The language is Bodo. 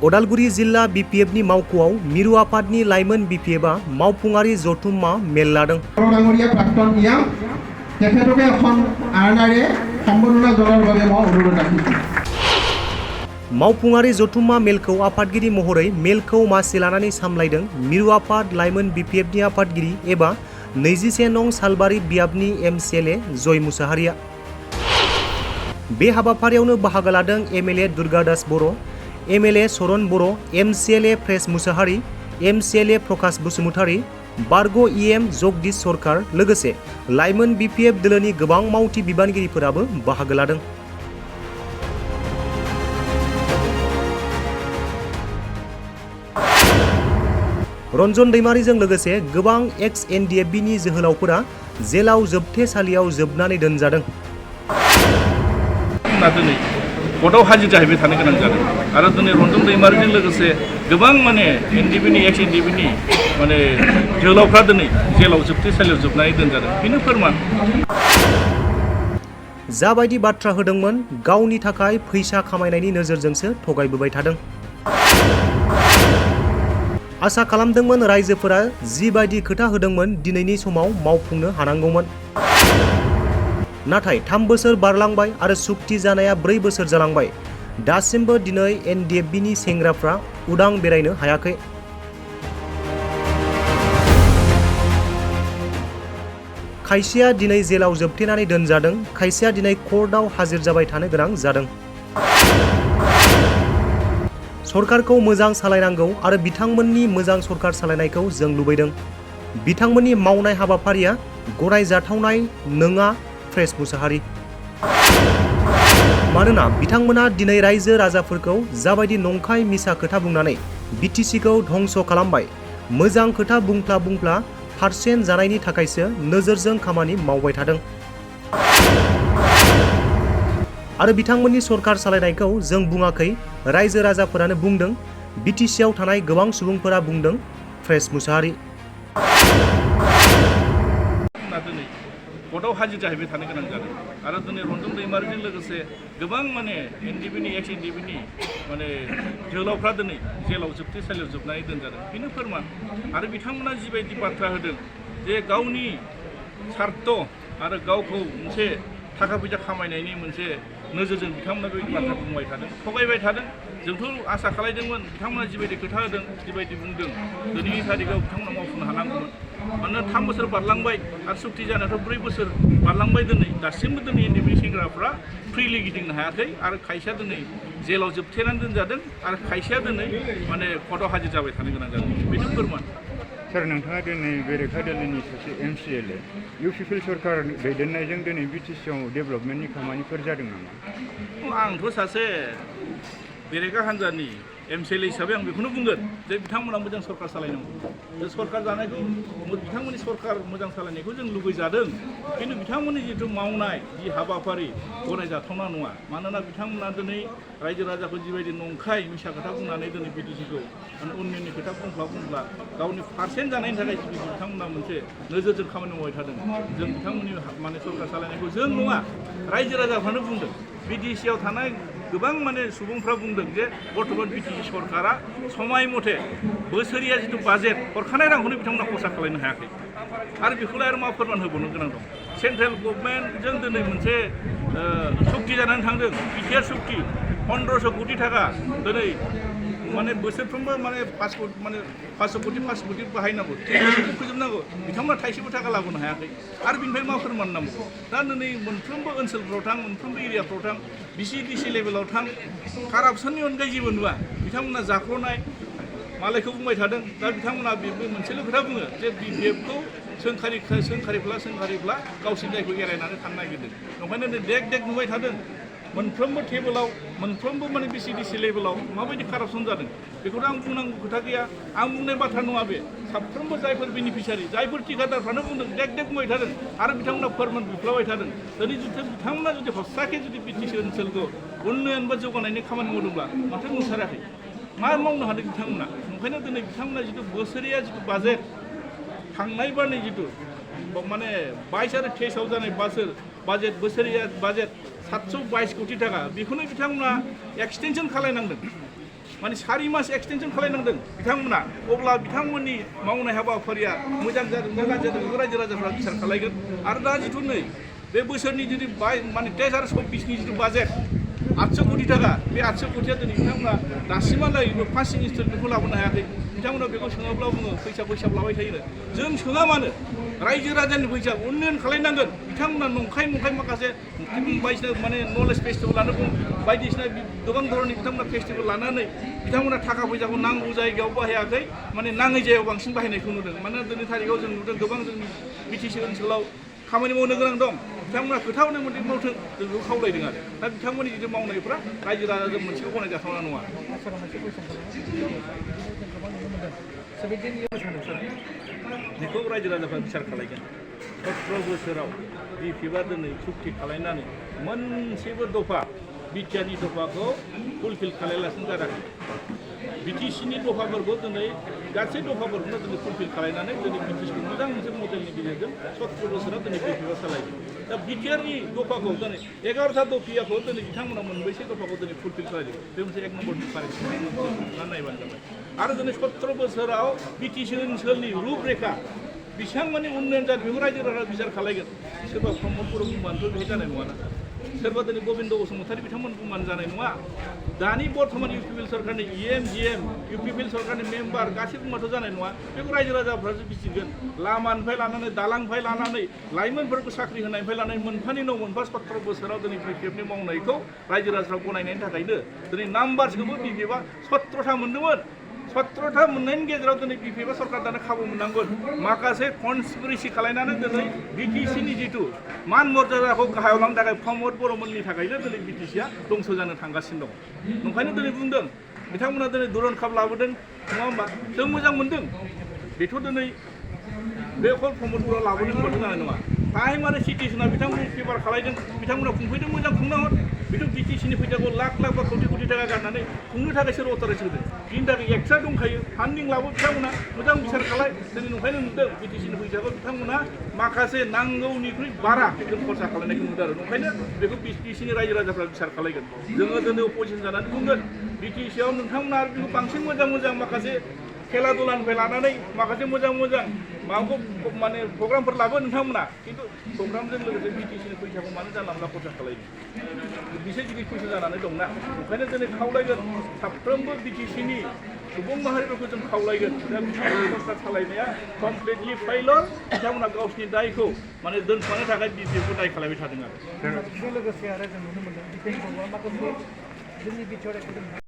उदालगुरि जिल्ला बिपिएफनि मावख'आव मिरु आफादनि लाइमोन बिपिएफआ मावफुंआरि जथुम्मा मेल लादों। मावफुंआरि जथुम्मा मेलखौ आफादगिरि महरै मेलखौ मासि लानानै सामलायदों मिरु आफाद लाइमोन बिपिएफनि आफादगिरि एबा 21 नं सालबारि बियाबनि एमसिएलए जय मुसाहारिया। बे हाबाफारियावनो बाहागो लादों एमएलए दुर्गादास बर', एमएलए सरन बर', एमसिएलए प्रेस मुसाहारि, एमसिएलए प्रकाश बसुमतारी, बारग' इएम जगदीश सरकार लोगोसे लाइमोन बिपिएफ दोलोनि गोबां मावथि बिबानगिरिफोराबो बाहागो लादों। रन्जन दैमारिजों लोगोसे गोबां एक्स एनडिएफबिनि जोहोलावफोरा जेलाव जोबथेसालियाव जोबनानै दोनजादों। दिनै कर्टआव हाजिर जाहैबाय थानो गोनां जादों आरो दिनै रन्जन दैमारिजों लोगोसे गोबां एनडिएफबिनि एक्स एनडिएफबिनि जोहोलावफ्रा दिनै जेलाव जोबथेसालियाव जोबनानै दोनजादों। बेनो फोरमान। जाबायदि बाथ्रा होदोंमोन गावनि थाखाय फैसा खामायनायनि नोजोरजोंसो थगायबोबाय थादों। आसा खालामदोंमोन रायजोफोरा जिबायदि खोथा होदोंमोन दिनैनि समाव मावफुंनो हानांगौमोन। नाथाय 3 बोसोर बारलांबाय आरो सुक्ति जानाया 4 बोसोर जालांबाय। दासिमबो दिनै एनडिएफबिनि सेंग्राफ्रा उदां बेरायनो हायाखै। खायसेया दिनै जेलाव जोबथेनानै दोनजादों, खायसेया दिनै कर्टआव हाजिर जाबाय थानो गोनां जादों। सरकारखौ मोजां सालायनांगौ आरो बिथांमोननि मोजां सरकार सालायनायखौ जों लुबैदों। बिथांमोननि मावनाय हाबाफारिया गनायजाथावनाय नङा प्रेस मुसाहारि। मानोना बिथांमोना दिनै रायजो राजाफोरखौ जाबायदि नंखाय मिसा खोथा बुंनानै बिटिसिखौ धंस खालामबाय, मोजां खोथा बुंफ्ला पारसेन्ट जानायनि थाखायसो नोजोरजों खामानि मावबाय थादों। आरो बिथांमोननि सरकार सालायनायखौ जों बुङाखै, रायजो राजाफोरानो बुंदों, बिटिसिआव थानाय गोबां सुबुंफोरा बुंदों। प्रेस मुसाहारि। दिनै कर्टआव हाजिर जाहैबाय थानो गोनां जादों आरो दिनै रन्जन दैमारिजों लोगोसे गोबां एनडिएफबिनि एक्स एनडिएफबिनि जोहोलावफ्रा दिनै जेलाव जोबथेसालियाव जोबनानै दोनजादों। बेनो फोरमान। आरो बिथांमोना जिबायदि बाथ्रा होदों जे गावनि स्वार्थ आरो गावखौ मोनसे थाखा फैसा खामायनायनि मोनसे नोजोरजों बिथांमोना बेबायदि बाथ्रा बुंबाय थादों, थगायबाय थादों। जोंथ' आसा खालामदोंमोन बिथांमोना जिबायदि खोथा होदों, जिबायदि बुंदों दिनैनि थारिखआव बिथांमोना मावफुंनो हानांगौमोन। मानोना 3 बोसोर बारलांबाय आरो सुक्ति जानायाथ' 4 बोसोर बारलांबाय। दिनै दासिमबो दिनै एनडिएफबि सेंग्राफ्रा फ्रिलि गिदिंनो हायाखै आरो खायसेया दिनै जेलाव जोबथेनानै दोनजादों आरो खायसेया दिनै कर्टआव हाजिर जाबाय थानो गोनां जादों। बेनो फोरमान। सार, नोंथाङा दिनै बेरेखा दोलोनि सासे एमसिएलए, इउपिपि सरकार दैदेननायजों दिनै बिटिसिआव डेभेलपमेन्टनि खामानिफोर जादों नामा? आंथ' सासे बेरेखा हान्जानि एमसिएलए हिसाबै आं बेखौनो बुंगोन जे बिथांमोना मोजां सरकार सालायनांगौ। जे सरकार जानायखौ बिथांमोननि सरकार मोजां सालायनायखौ जों लुबैजादों, खिन्थु बिथांमोननि जिथु मावनाय जि हाबाफारि गनायजाथावना नङा। मानोना बिथांमोना दिनै रायजो राजाखौ जिबायदि नंखाय मिसा खोथा बुंनानै दिनै बिटिसिखौ उन्नयननि खोथा बुंब्ला गावनि पारसेन्ट जानायनि थाखाय बिथांमोना मोनसे नोजोरजों खामानि मावबाय थादों। जों बिथांमोननि सरकार सालायनायखौ जों नङा, रायजो राजाफ्रानो बुंदों। बिटिसिआव थानाय गोबां सुबुंफ्रा बुंदों जे बर्थमान बिटिसि सरकारा समाय मथे बोसोरिया जिथु बाजेट हरखानाय रांखौनो बिथांमोना खरसा खालामनो हायाखै। आरो बेखौलाय आरो मा फोरमान होबावनो गोनां दं। सेन्ट्रेल गभर्नमेन्टजों दिनै मोनसे सुक्ति जानानै थांदों, बिटिआर सुक्ति 1500 कोटि थाखा दिनै बोसोरफ्रोमबो 500 कोटि बाहायनांगौ, फोजोबनांगौ। बिथांमोना थाइसेबो थाखा लाबोनो हायाखै आरो बिनिफ्राय मा फोरमान नांगौ। दा दिनै मोनफ्रोमबो ओनसोलफ्राव थां, मोनफ्रोमबो एरियाफ्राव थां, बिसिडिसि लेभेलाव थां, कारापसननि अनगायै जेबो नुवा। बिथांमोना जाख्ल'नाय मालायखौ बुंबाय थादों। दा बिथांमोना बे मोनसेल' खोथा बुङो जे बिपिएफखौ सोंखारिब्ला गावसिनि जायखौ एरायनानै थानो नागिरदों। ओंखायनो देग देग नुबाय थादों मोनफ्रोमबो टेबोलाव, मोनफ्रोमबो बिसिडिसि लेभेलाव माबायदि कारापसन जादों बेखौथ' आं बुंनांगौ खोथा गैया। आं बुंनाय बाथ्रा नङा बे। साफ्रोमबो जायफोर बेनिफिसियारि, जायफोर टिकादारफ्रानो बुंदों, देग देग बुंबाय थादों आरो बिथांमोना फोरमान बिफ्लाबाय थादों। दिनै बिथांमोना जुदि हस्साके बिटिसि ओनसोलखौ उन्नयन बा जौगानायनि खामानि मावदोंब्ला माथो नुसाराखै, मा मावनो हादों बिथांमोना। ओंखायनो दिनै बिथांमोना जिथु बोसोरिया जिथु बाजेट थांनाय बारनि जिथु 22 आरो 23आव जानाय बाजेट बोसोरिया बाजेट 722 कोटि थाखा, बेखौनो बिथांमोना एक्सटेनसन खालायनांदों। माने 4 मास एक्सटेनसन खालायनांदों बिथांमोना अब्ला बिथांमोननि मावनाय हाबाफारिया मोजां जादोंना गाज्रि जादों बेखौ रायजो राजाफ्रा बिसार खालायगोन आरो दा जिथु नै बे बोसोरनि जुदि माने 2024 जिथु बाजेट 800 कोटी टाका बे 800 कोटिया दिनै बिथांमोना दासिमहालागै फार्स्ट इनस्टलमेन्टखौ लाबोनो हायाखै बिथांमोना बेखौ सोङोब्ला बुङो फैसा लाबाय थायो जों सोङा मानो रायजो राजानि फैसा उन्नयन खालायनांगोन बिथांमोना नंखाय माखासे बायदिसिना माने नलेज फेस्टिभेल लानो बुं बायदिसिना गोबां धरननि बिथांमोना फेस्टिभेल लानानै बिथांमोना थाखा फैसाखौ नांगौ जायगायाव बाहायाखै माने नाङै जायगायाव बांसिन बाहायनायखौ नुदों मानोना दिनै थारिखआव जों नुदों गोबां जोंनि बिटिसि ओनसोलाव खामानि मावनो गोनां दं बिथांमोना खोथा होनो मोनदों मावथों जों बेखौ खावलायदों आरो दा बिथांमोननि जिथु मावनायफ्रा रायजो राजाजों मोनसेखौ गनायजाथावना नङा बेखौ रायजो राजाफ्रा बिसार खालायगोन 17 बोसोराव बिपिएफआ दिनै चुक्ति खालायनानै मोनसेबो दफा बिटिआरनि दफाखौ फुलफिल खालायलासिनो जादों बिटिसिनि दफाफोरखौ दिनै गासै दफाफोरखौनो दिनै फुलफिल खालायनानै दिनै बिटिसिखौ मोजां मोनसे मडेलनि गेजेरजों 17 बोसोराव दिनै बिपिएफआ सालायदों दा बिटिआरनि दफाखौ दिनै 11टा दफाखौ दिनै बिथांमोना मोनबैसे दफाखौ दिनै फुलफिल खालायदों बे मोनसे 1 नम्बर डिफारेन्स नायबानो जाबाय आरो दिनै 17 बोसोराव बिटिसि ओनसोलनि रुपरेखा बेसेबां माने उन्नयन जादों बेखौ रायजो राजा बिसार खालायगोन सोरबा प्रमद बर' बुंबानोथ' बेहाय जानाय नङाना सोरबा दिनै गबिन्द बसुमतारी बिथांमोन बुंबानो जानाय नङा दानि बर्थमान इउपिपिएल सरकारनि इएम जिएम इउपिपिएल सरकारनि मेम्बार गासैबो बुंबाथ' जानाय नङा बेखौ रायजो राजाफ्रासो बिसिगोन लामानिफ्राय लानानै दालांनिफ्राय लानानै लाइमोनफोरखौ साख्रि होनायनिफ्राय लानानै मोनफानि उनाव मोनफा 17 बोसोराव दिनै बिपिएफनि मावनायखौ रायजो राजाफ्रा गनायनायनि थाखायनो दिनै नाम्बारसखौबो बिपिएफआ 17टा मोन्दोंमोन 17टा मोननायनि गेजेराव दिनै बिपिएफआ सरकार दानो खाबु मोननांगोन माखासे कनस्पिरेसि खालायनानै दिनै बिटिसिनि जिथु मान मर्यादाखौ गाहायाव लांनो थाखाय प्रमद बर'मोननि थाखायनो दिनै बिटिसिआ दंस' जानो थांगासिनो दं ओंखायनो दिनै बुंदों बिथांमोना दिनै दुरन खाब लाबोदों नङा होमबा जों मोजां मोनदों बेथ' दिनै बे प्रमद बर'आ लाबोदों होनबाथ' जानाय नङा टाइम आरो सिटुएसना बिथांमोनखौ फेभार खालायदों बिथांमोना खुंफैदों मोजां खुंना हर बेथ' बिटिसिनि फैसाखौ लाख बा कोटि टाका गारनानै खुंनो थाखाय सोर अथ'राइज होदों बिनि थाखाय एक्सट्रा दंखायो फान्डिं लाबो बिथांमोना मोजां बिसार खालाय दिनै नंखायनो नुदों बिटिसिनि फैसाखौ बिथांमोना माखासे नांगौनिख्रुइ बारा जों खरसा खालामनायखौ नुदों आरो नंखायनो बेखौ बिटिसिनि रायजो राजाफ्रा बिसार खालायगोन जोङो दिनै अपोजिसन जानानै बुंगोन बिटिसिआव नोंथांमोना आरो बेखौ बांसिन मोजां माखासे खेला दुलानिफ्राय लानानै माखासे मोजां माबाखौ माने प्रग्रामफोर लाबो नोंथांमोना खिन्थु प्रग्रामजों लोगोसे बिटिसिनि फैसाखौ मानो जानला मोनला खरसा खालायदों बिसोर गिदिर फैसा जानानै दंना ओंखायनो दिनै खावलायगोन साफ्रोमबो बिटिसिनि सुबुं माहारिफोरखौ जों खावलायगोन दा बिटिसि सरकार सालायनाया कमप्लिटलि फेइलर बिथांमोना गावसिनि दायखौ माने दोनख'नो थाखाय बिपिएफखौ दाय खालामबाय थादों आरो बेजों लोगोसे आरो जों नुनो मोनदों डिफेन्स माखासे जोंनि बिटिआर